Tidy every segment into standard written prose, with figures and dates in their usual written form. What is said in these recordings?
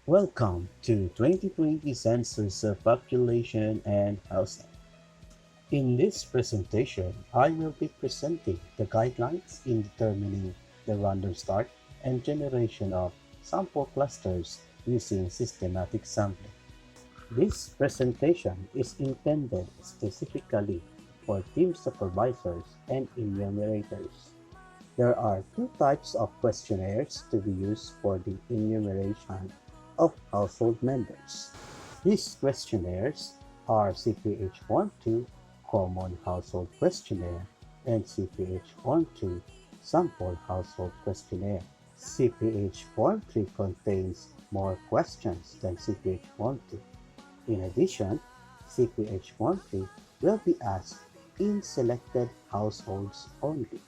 Welcome to 2020 Census of Population and Housing. In this presentation, I will be presenting the guidelines in determining the random start and generation of sample clusters using systematic sampling. This presentation is intended specifically for team supervisors and enumerators. There are two types of questionnaires to be used for the enumeration of household members. These questionnaires are CPH 12 Common Household Questionnaire and CPH 12 Sample Household Questionnaire. CPH 13 contains more questions than CPH 12. In addition, CPH 13 will be asked in selected households only.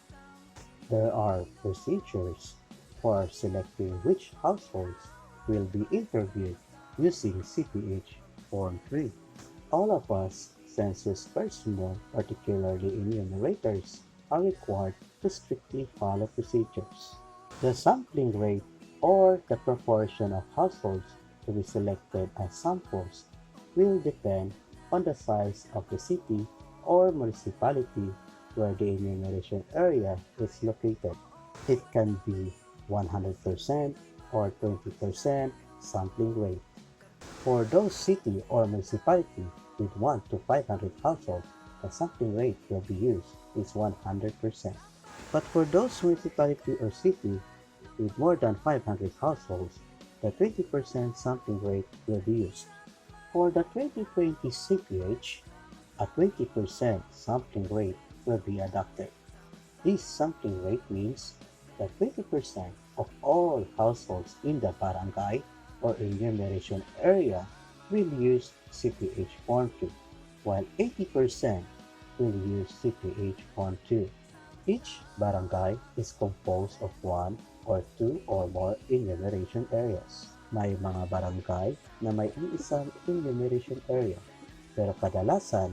There are procedures for selecting which households will be interviewed using CPH Form 3. All of us census personnel, particularly enumerators, are required to strictly follow procedures. The sampling rate or the proportion of households to be selected as samples will depend on the size of the city or municipality where the enumeration area is located. It can be 100% or 20% sampling rate. For those city or municipality with 1 to 500 households, the sampling rate will be used is 100%. But for those municipality or city with more than 500 households, the 20% sampling rate will be used. For the 2020 CPH, a 20% sampling rate will be adopted. This sampling rate means that 20% of all households in the barangay or enumeration area will use CPH Form 2, while 80% will use CPH Form 2. Each barangay is composed of one or two or more enumeration areas. May mga barangay na may iisang enumeration area, pero kadalasan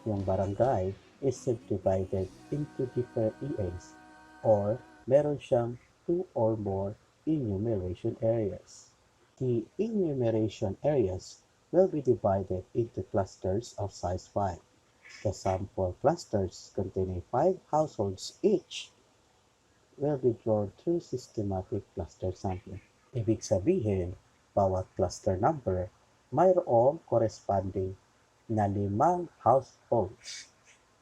yung barangay is subdivided into different EAs or meron siyang two or more enumeration areas. The enumeration areas will be divided into clusters of size 5. The sample clusters containing 5 households each will be drawn through systematic cluster sampling. Ibig sabihin, bawat cluster number mayroong corresponding na 5 households.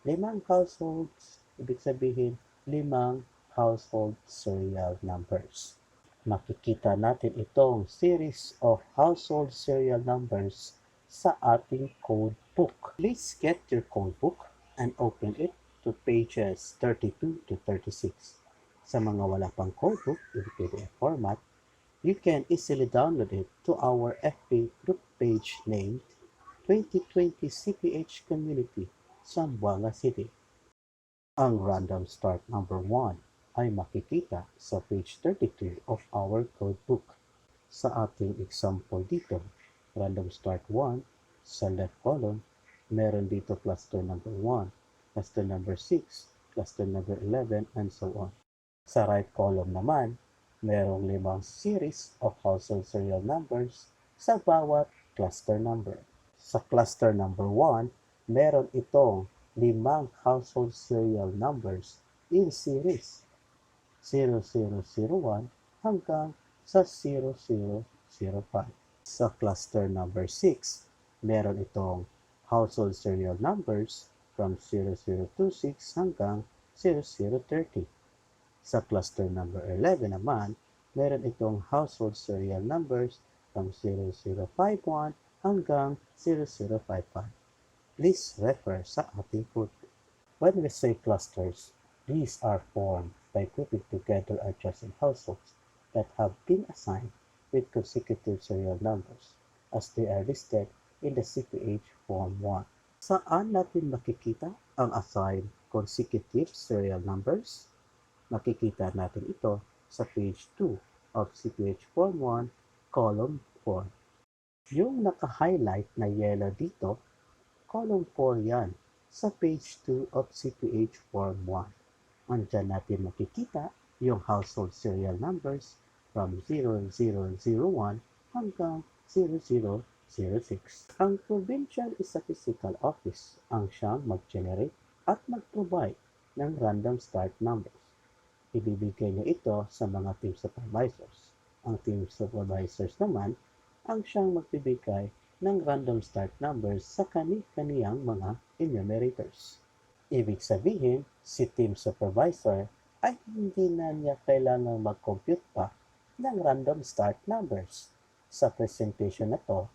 5 households, ibig sabihin 5 household serial numbers. Makikita natin itong series of household serial numbers sa ating code book. Please get your code book and open it to pages 32 to 36. Sa mga wala pang code book in PDF format, you can easily download it to our FB group page named 2020 CPH Community, Zamboanga City. Ang random start number 1 ay makikita sa page 32 of our codebook. Sa ating example dito, random start 1, sa left column, meron dito cluster number 1, cluster number 6, cluster number 11, and so on. Sa right column naman, merong 5 series of household serial numbers sa bawat cluster number. Sa cluster number 1, meron itong 5 household serial numbers in series 0001 hanggang sa 0005. Sa cluster number 6, meron itong household serial numbers from 0026 hanggang 0030. Sa cluster number 11 naman, meron itong household serial numbers from 0051 hanggang 0055. Please refer sa ating codebook. When we say clusters, these are formed by grouping together adjacent households that have been assigned with consecutive serial numbers as they are listed in the CPH Form 1. Saan natin makikita ang assigned consecutive serial numbers? Makikita natin ito sa page 2 of CPH Form 1, column 4. Yung naka-highlight na yellow dito, column 4 yan sa page 2 of CPH Form 1. Andyan natin makikita yung household serial numbers from 0001 hanggang 0006. Ang Provincial Statistical Office ang siyang mag-generate at mag-provide ng random start numbers. Ibibigay niya ito sa mga team supervisors. Ang team supervisors naman ang siyang magbibigay ng random start numbers sa kani-kaniyang mga enumerators. Ibig sabihin, si team supervisor ay hindi na niya kailangang mag-compute pa ng random start numbers. Sa presentation na to,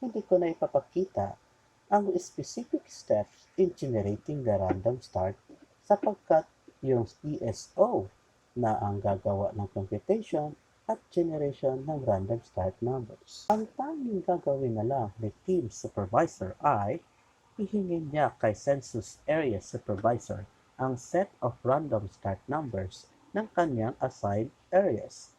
hindi ko na ipapakita ang specific steps in generating the random start sapagkat yung ESO na ang gagawa ng computation at generation ng random start numbers. Ang tanging gagawin na lang ni team supervisor ay hihingin niya kay Census Area Supervisor ang set of random start numbers ng kanyang assigned areas.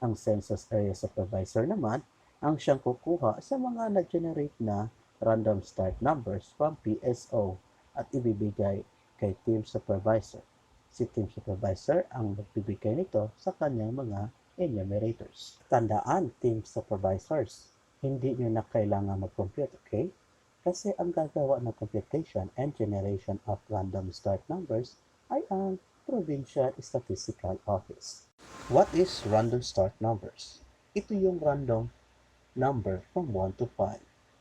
Ang Census Area Supervisor naman ang siyang kukuha sa mga na-generate na random start numbers from PSO at ibibigay kay Team Supervisor. Si Team Supervisor ang magbibigay nito sa kanyang mga enumerators. Tandaan, Team Supervisors, hindi nyo na kailangan mag-compute, okay? Kasi ang gagawa ng computation and generation of random start numbers ay ang Provincial Statistical Office. What is random start numbers? Ito yung random number from 1 to 5.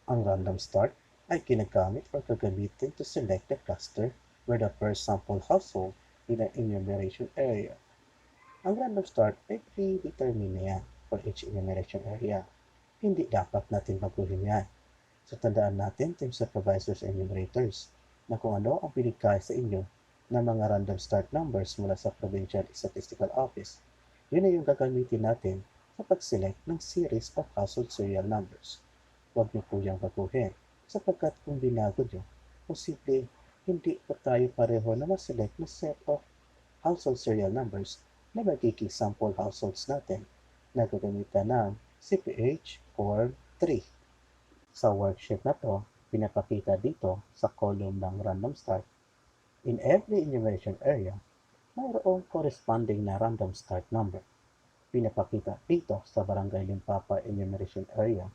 Ang random start ay ginagamit or gagamitin to select the cluster where the first sample household in an enumeration area. Ang random start ay predetermined na yan for each enumeration area. Hindi dapat natin baguhin yan. So tandaan natin, team supervisors and enumerators, na kung ano ang binigay sa inyo ng mga random start numbers mula sa Provincial Statistical Office, yun ay yung gagamitin natin sa pag-select ng series of household serial numbers. Huwag niyo po yung baguhin, sapagkat kung binago niyo, posible hindi pa tayo pareho na ma-select na set of household serial numbers na magiging sample households natin na gagamitan ng CPH Form 3. Sa worksheet na to, pinapakita dito sa column ng random start. In every enumeration area, mayroong corresponding na random start number. Pinapakita dito sa Barangay Limpapa Enumeration Area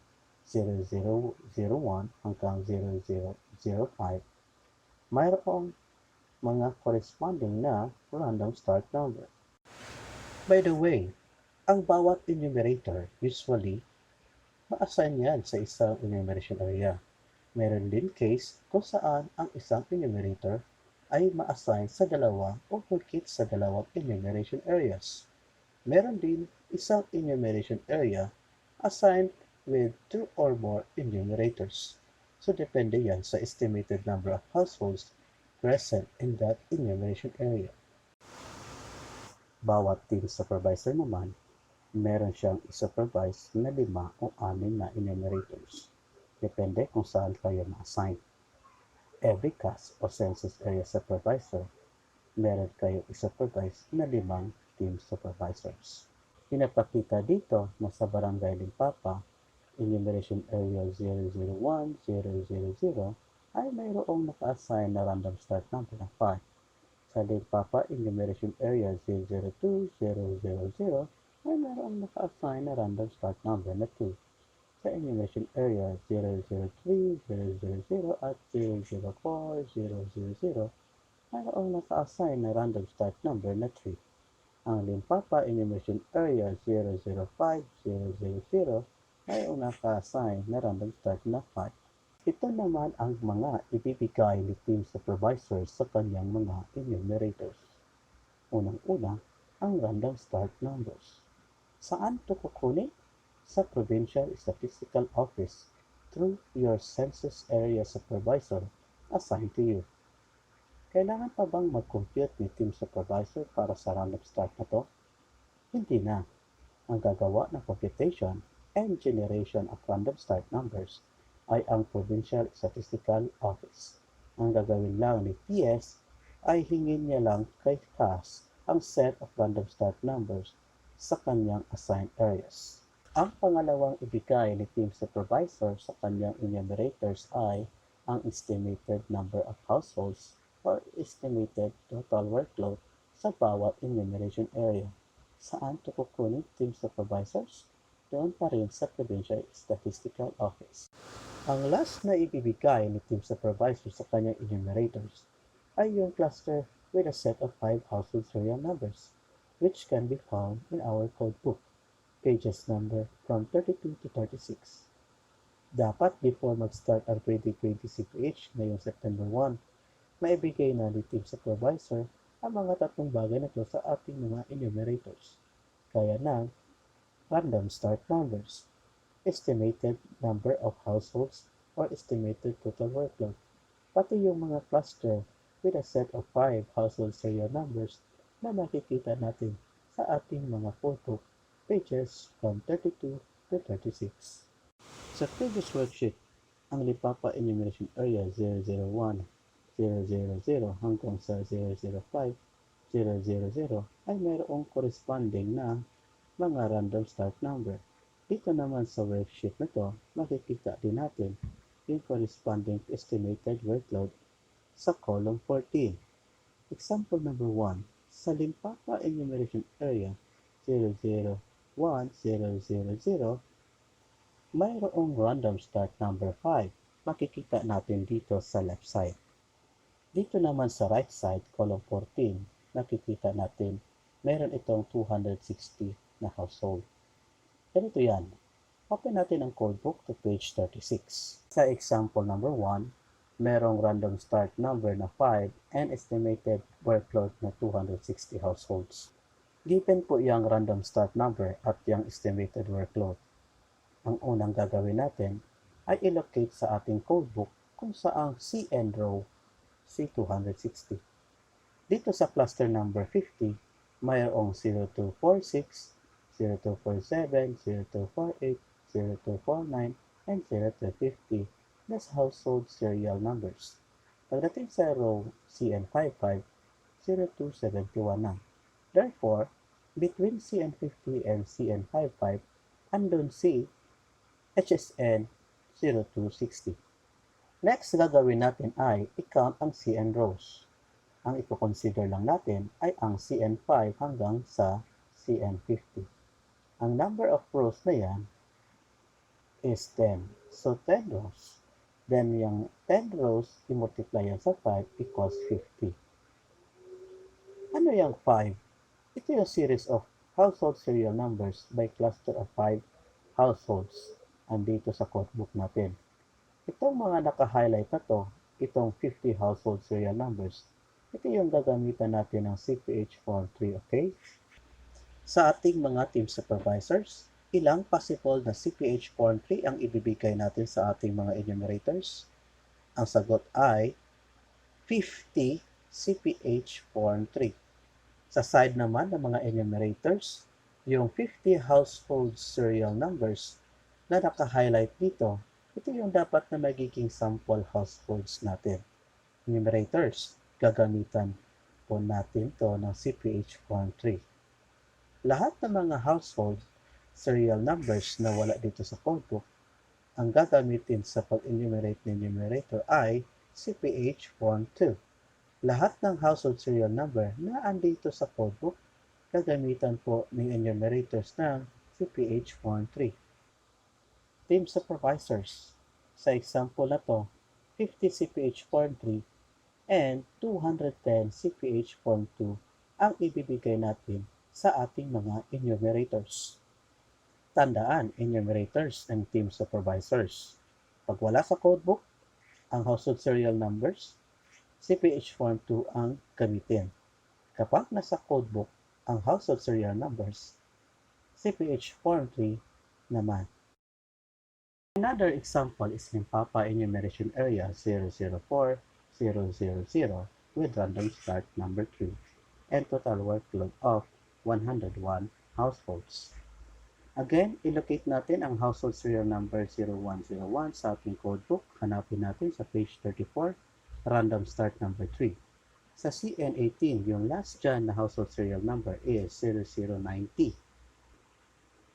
0001 hanggang 0005, mayroong mga corresponding na random start number. By the way, ang bawat enumerator usually ma-assign yan sa isang enumeration area. Meron din case kung saan ang isang enumerator ay ma-assign sa dalawa o higit sa dalawang enumeration areas. Meron din isang enumeration area assigned with 2 or more enumerators. So depende yan sa estimated number of households present in that enumeration area. Bawat team supervisor naman, meron siyang i-supervise na 5 o 6 na enumerators. Depende kung saan kayo ma-assign. Every CAS o Census Area Supervisor, meron kayong i-supervise na 5 team supervisors. Pinapakita dito na sa Barangay Limpapa, Enumeration Area 001-000 ay mayroong naka-assign na random start number ng 5. Sa Limpapa Enumeration Area 002-000 ay mayroong naka-assign na random start number na 2. Sa Enumeration Area 003-000 at 004-000 mayroong naka-assign na random start number na 3. Ang Limpapa Enumeration Area 005-000 mayroong naka-assign na random start na 5. Ito naman ang mga ibibigay ni team supervisor sa kanyang mga enumerators. Unang-una, ang random start numbers. Saan ito kukunin? Sa Provincial Statistical Office through your Census Area Supervisor assigned to you. Kailangan pa bang mag-compute ni team supervisor para sa random start na to? Hindi na. Ang gagawa ng computation and generation of random start numbers ay ang Provincial Statistical Office. Ang gagawin lang ni PS ay hingin niya lang kay CAS ang set of random start numbers sa kanyang assigned areas. Ang pangalawang ibigay ni team supervisor sa kanyang enumerators ay ang estimated number of households or estimated total workload sa bawat enumeration area. Saan ito kukunin, team supervisors? nandoon pa rin sa Provincial Statistical Office. Ang last na ibibigay ni Team Supervisor sa kanyang enumerators ay yung cluster with a set of 5 household serial numbers, which can be found in our codebook, pages number from 32 to 36. Dapat before mag-start ang 2020 CPH ngayong September 1, maibigay na ni Team Supervisor ang mga tatlong bagay na ito sa ating mga enumerators, kaya ng random start numbers, estimated number of households or estimated total workload, pati yung mga cluster with a set of 5 household serial numbers na makikita natin sa ating mga codebook, pages from 32 to 36. Sa previous worksheet, ang Lipapa Enumeration Area 001, 000 hanggang sa 005, 000 ay mayroong corresponding na mga random start number. Dito naman sa worksheet na to, makikita din natin yung corresponding estimated workload sa column 14. Example number 1, sa Limpapa Enumeration Area 001, 000, mayroong random start number 5. Makikita natin dito sa left side. Dito naman sa right side, column 14, nakikita natin mayroon itong 260 na household. Ganito yan. Open natin ang codebook to page 36. Sa example number 1, merong random start number na 5 and estimated workload na 260 households. Given po yung random start number at yung estimated workload, ang unang gagawin natin ay i-locate sa ating codebook kung saang CN row C260. Dito sa cluster number 50, mayroong 0246, 0247, 0248, 0249, and 0250 as household serial numbers. Pagdating sa row CN55, 0271 na. Therefore, between CN50 and CN55, andun si HSN 0260. Next gagawin natin ay i-count ang CN rows. Ang ipo-consider lang natin ay ang CN5 hanggang sa CN50. Ang number of rows na yan is 10. So, 10 rows. Then, yung 10 rows, i-multiply yan sa 5 equals 50. Ano yung 5? Ito yung series of household serial numbers by cluster of 5 households. Andito sa codebook natin. Itong mga naka-highlight na to, itong 50 household serial numbers, ito yung gagamitan natin ng CPH Form 3, okay? Sa ating mga team supervisors, ilang possible na CPH Form 3 ang ibibigay natin sa ating mga enumerators? Ang sagot ay 50 CPH Form 3. Sa side naman ng mga enumerators, yung 50 household serial numbers na naka-highlight dito, ito yung dapat na magiging sample households natin. Enumerators, gagamitan po natin to ng CPH Form 3. Lahat ng mga household serial numbers na wala dito sa codebook, ang gagamitin sa pag-enumerate ng enumerator ay CPH Form 2. Lahat ng household serial number na andito sa codebook, gagamitan po ng enumerators ng CPH Form 3. Team supervisors, sa example na to, 50 CPH Form 3 and 210 CPH Form 2 ang ibibigay natin sa ating mga enumerators. Tandaan, enumerators and team supervisors. Pag wala sa codebook, ang household serial numbers, CPH Form 2 ang gamitin. Kapag nasa codebook, ang household serial numbers, CPH Form 3 naman. Another example is Limpapa Enumeration Area 004, 000 with random start number 3 and total workload of 101 households. Again, ilocate natin ang household serial number 0101 sa ating codebook. Hanapin natin sa page 34, random start number 3. Sa CN18, yung last dyan na household serial number is 0090.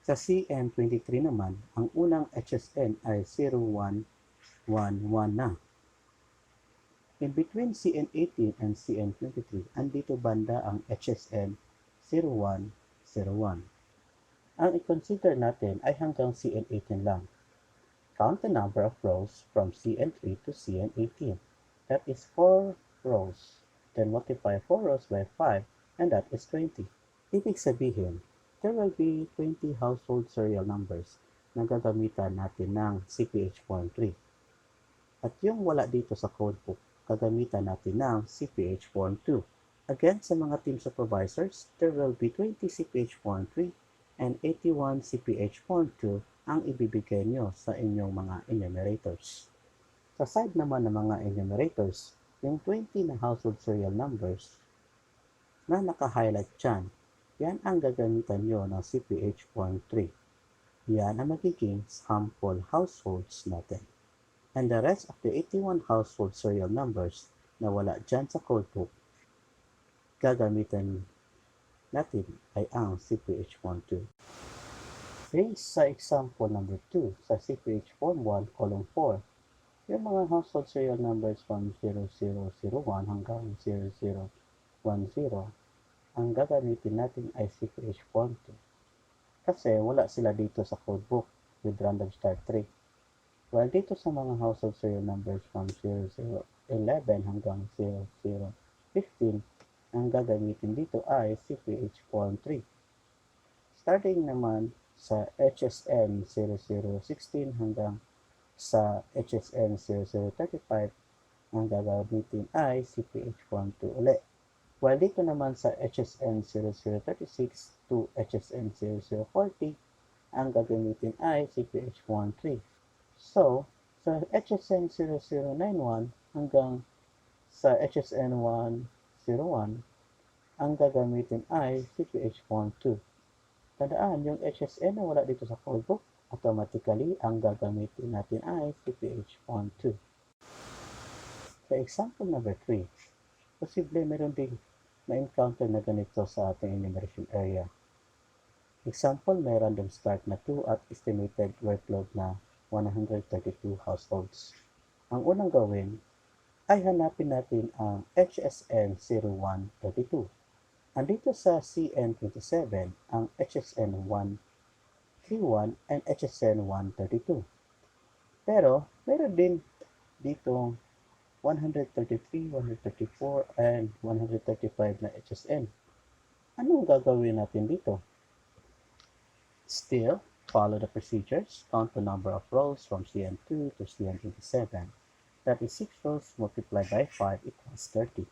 Sa CN23 naman, ang unang HSN ay 0111 na. In between CN18 and CN23, andito banda ang HSN 0101. Ang i-consider natin ay hanggang CN18 lang. Count the number of rows from CN3 to CN18. That is 4 rows. Then multiply 4 rows by 5 and that is 20. Ibig sabihin, there will be 20 household serial numbers na gagamitan natin ng CPH form 3. At yung wala dito sa codebook, gagamitan natin ng CPH form 2. Again, sa mga team supervisors, there will be 20 CPH form 3 and 81 CPH form 2 ang ibibigay nyo sa inyong mga enumerators. Sa side naman ng mga enumerators, yung 20 na household serial numbers na naka-highlight dyan, yan ang gagamitan nyo ng CPH form 3. Yan ang magiging sample households natin. And the rest of the 81 household serial numbers na wala dyan sa codebook, gagamitin natin ay ang CPH form 2. Based sa example number 2 sa CPH form 1 column 4, yung mga household serial numbers from 0001 hanggang 0010, ang gagamitin natin ay CPH form 2. Kasi wala sila dito sa codebook with random start 3. While dito sa mga household serial numbers from 0011 hanggang 0015, ang gagamitin dito ay CPH form 3. Starting naman sa HSN 0016 hanggang sa HSN 0035, ang gagamitin ay CPH form 2 ulit. While dito naman sa HSN 0036 to HSN 0040, ang gagamitin ay CPH form 3. So, sa HSN 0091 hanggang sa HSN 101, ang gagamitin ay CPH form 2. Tandaan, yung HSN na wala dito sa codebook, automatically, ang gagamitin natin ay CPH form 2. Sa example number 3, posible meron ding ma-encounter na ganito sa ating enumeration area. Example, may random start na 2 at estimated workload na 132 households. Ang unang gawin ay hanapin natin ang HSN 0132. Andito sa CN27 ang HSN 131 and HSN 132. Pero meron din dito 133, 134, and 135 na HSN. Anong gagawin natin dito? Still, follow the procedures. Count the number of rows from CN2 to CN27. That is 6 rows multiplied by 5 equals 30.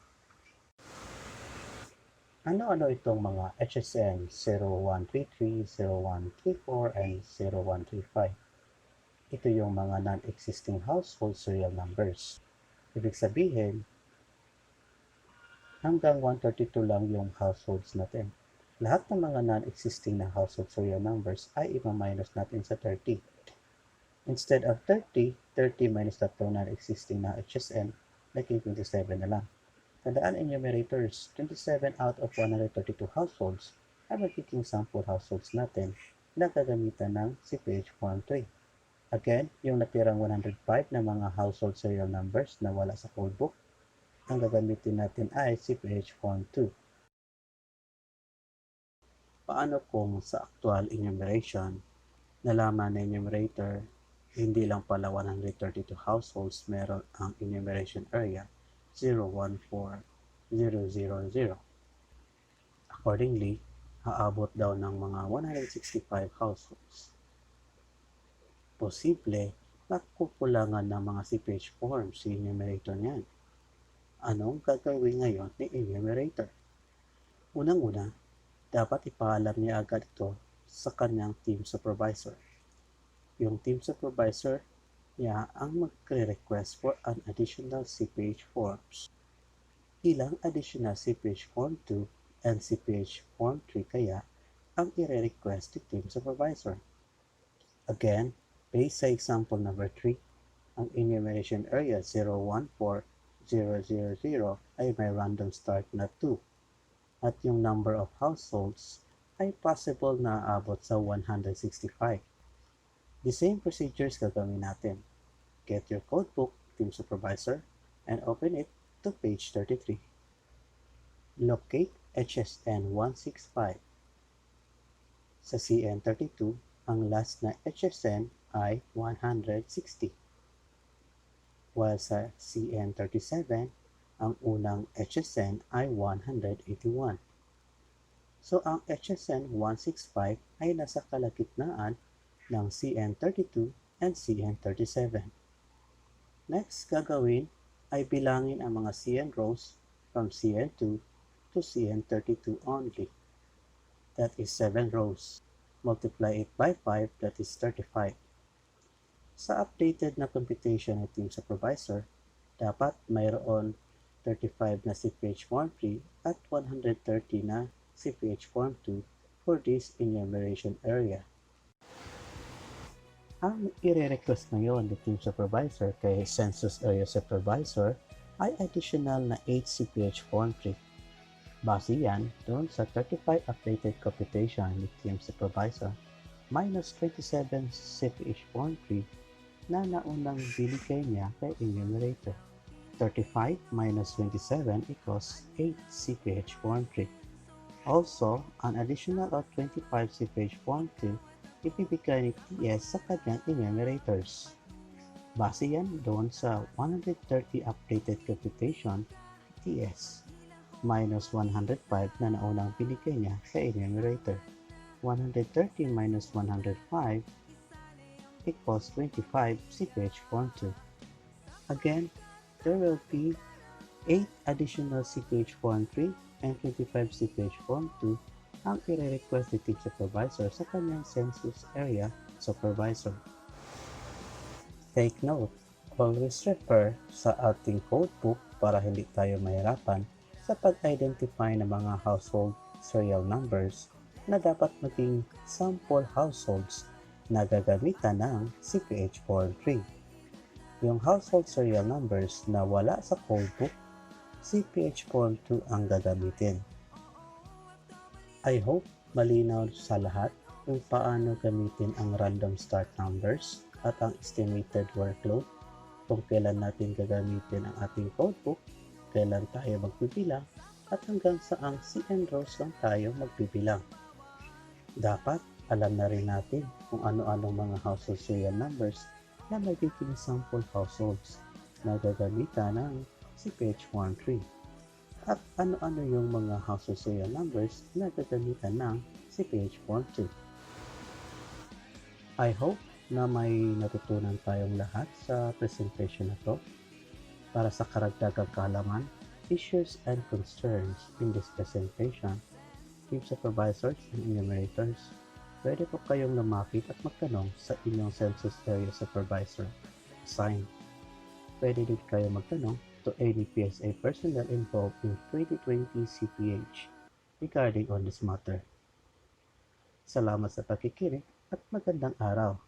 Ano-ano itong mga HSN 0133, 0134, and 0135? Ito yung mga non-existing household serial numbers. Ibig sabihin, hanggang 132 lang yung households natin. Lahat ng mga non-existing na household serial numbers ay i-minus natin sa 30. Instead of 30, 30 minus that non-existing na HSN, naging 27 na lang. Tandaan enumerators, 27 out of 132 households ay magiging sample households natin na gagamitan ng CPH form 3. Again, yung natirang 105 na mga household serial numbers na wala sa codebook, ang gagamitin natin ay CPH form 2. Paano kung sa actual enumeration, nalaman na enumerator, hindi lang pala 132 households meron ang enumeration area 014000. Accordingly, aabot daw ng mga 165 households. Posible, nakukulangan ng mga CPH forms si enumerator niyan. Anong gagawin ngayon ni enumerator? Unang-una, dapat ipaalam niya agad ito sa kanyang team supervisor. Yung team supervisor niya ang magre-request for an additional CPH forms. Ilang additional CPH form 2 and CPH form 3 kaya ang i-request ni team supervisor? Again, based sa example number 3, ang enumeration area 014000 ay may random start na 2 at yung number of households ay possible na aabot sa 165. The same procedures gagawin natin. Get your codebook, team supervisor, and open it to page 33. Locate HSN 165. Sa CN32, ang last na HSN ay 160, while sa CN37, ang unang HSN ay 181. So ang HSN 165 ay nasa kalagitnaan ng CN32 and CN37. Next gagawin ay bilangin ang mga CN rows from CN2 to CN32 only. That is 7 rows. Multiply it by 5, that is 35. Sa updated na computation ng Team Supervisor, dapat mayroon 35 na CPH Form 3 at 130 na CPH Form 2 for this enumeration area. Ang i-request ngayon ng Team Supervisor kay Census Area Supervisor ay additional na 8 CPH Form 3. Base yan doon sa 35 updated computation ni Team Supervisor minus 27 CPH Form 3 na naunang binigay niya kay enumerator. 35 minus 27 equals 8 CPH Form 3. Also, an additional of 25 CPH Form 2 ibibigay ni TS sa kanyang enumerators. Base yan doon sa 130 updated computation ni TS minus 105 na naunang binigay niya sa enumerator. 130 minus 105 equals 25 CPH Form 2. Again, there will be 8 additional CPH Form 3 and 25 CPH Form 2 ang i-request ni Team Supervisor sa kanyang Census Area Supervisor. Take note, always refer sa ating codebook para hindi tayo mahirapan sa pag-identify ng mga household serial numbers na dapat maging sample households na gagamitan ng CPH Form 3. Yung household serial numbers na wala sa codebook, CPH Form 2 ang gagamitin. I hope malinaw sa lahat kung paano gamitin ang random start numbers at ang estimated workload, kung kailan natin gagamitin ang ating codebook, kailan tayo magbibilang, at hanggang saang CN rows lang tayo magbibilang. Dapat alam na rin natin kung ano-anong mga household serial numbers na magiging sample households na gagamitan ng CPH Form 3. At ano-ano yung mga household serial numbers na gagamitan ng CPH Form 2. I hope na may natutunan tayong lahat sa presentation na to. Para sa karagdagang kaalaman, issues and concerns in this presentation, Team Supervisors and Enumerators, pwede po kayong lumapit at magtanong sa inyong Census Area Supervisor. Sign. Pwede din kayo magtanong to any PSA personnel involved in 2020 CPH regarding on this matter. Salamat sa pakikinig at magandang araw.